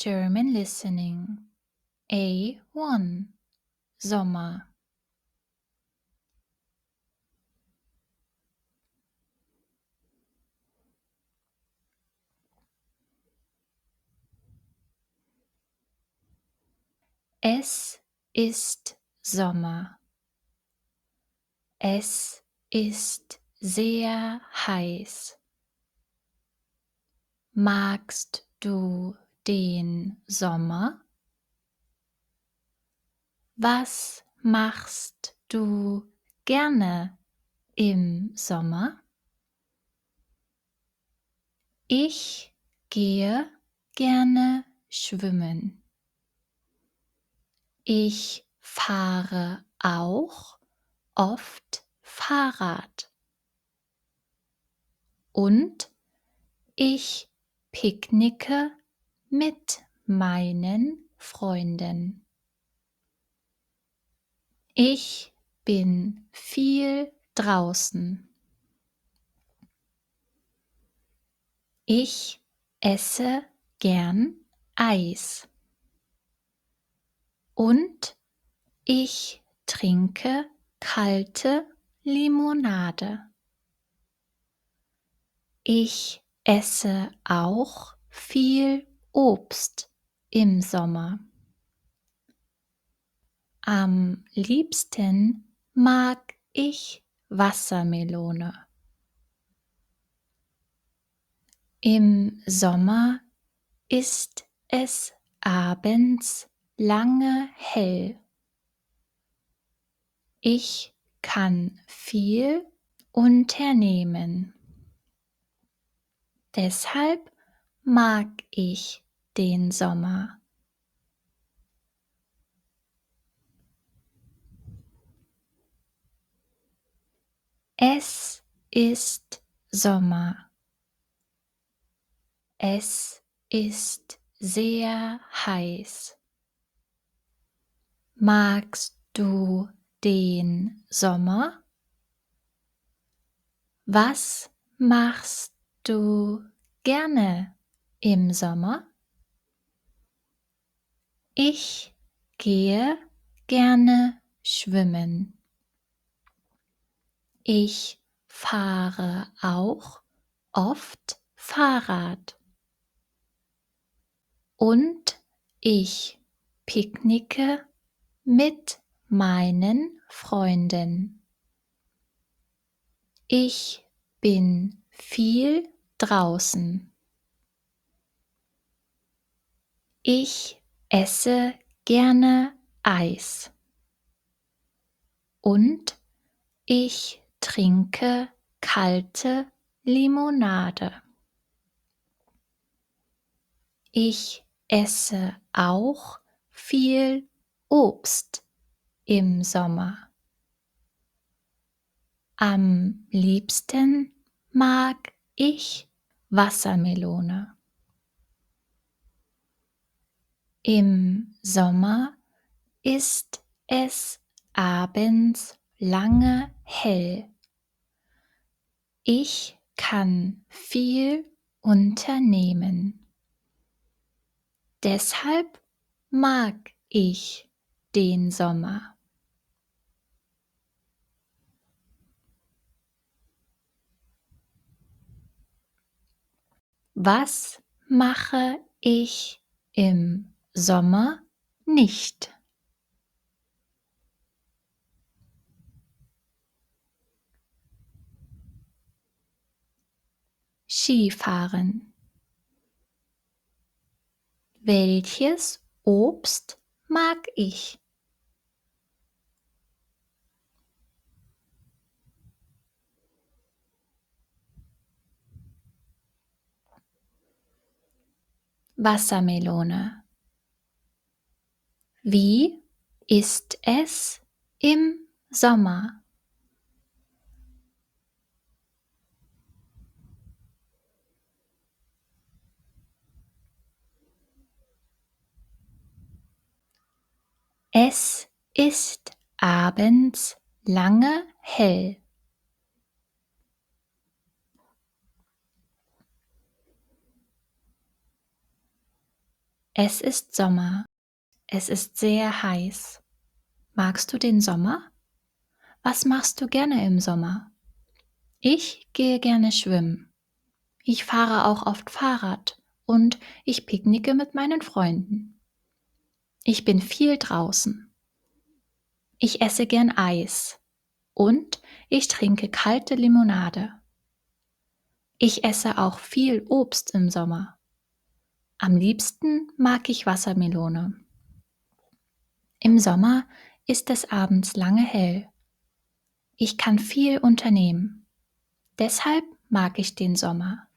German Listening A1 Sommer. Es ist Sommer. Es ist sehr heiß. Magst du den Sommer? Was machst du gerne im Sommer? Ich gehe gerne schwimmen. Ich fahre auch oft Fahrrad. Und ich picknicke mit meinen Freunden. Ich bin viel draußen. Ich esse gern Eis. Und ich trinke kalte Limonade. Ich esse auch viel Obst im Sommer. Am liebsten mag ich Wassermelone. Im Sommer ist es abends lange hell. Ich kann viel unternehmen. Deshalb mag ich den Sommer. Es ist Sommer. Es ist sehr heiß. Magst du den Sommer? Was machst du gerne im Sommer? Ich gehe gerne schwimmen. Ich fahre auch oft Fahrrad. Und ich picknicke mit meinen Freunden. Ich bin viel draußen. Ich esse gerne Eis. Und ich trinke kalte Limonade. Ich esse auch viel Obst im Sommer. Am liebsten mag ich Wassermelone. Im Sommer ist es abends lange hell. Ich kann viel unternehmen. Deshalb mag ich den Sommer. Was mache ich im Sommer nicht? Skifahren. Welches Obst mag ich? Wassermelone. Wie ist es im Sommer? Es ist abends lange hell. Es ist Sommer. Es ist sehr heiß. Magst du den Sommer? Was machst du gerne im Sommer? Ich gehe gerne schwimmen. Ich fahre auch oft Fahrrad und ich picknicke mit meinen Freunden. Ich bin viel draußen. Ich esse gern Eis und ich trinke kalte Limonade. Ich esse auch viel Obst im Sommer. Am liebsten mag ich Wassermelone. Im Sommer ist es abends lange hell. Ich kann viel unternehmen. Deshalb mag ich den Sommer.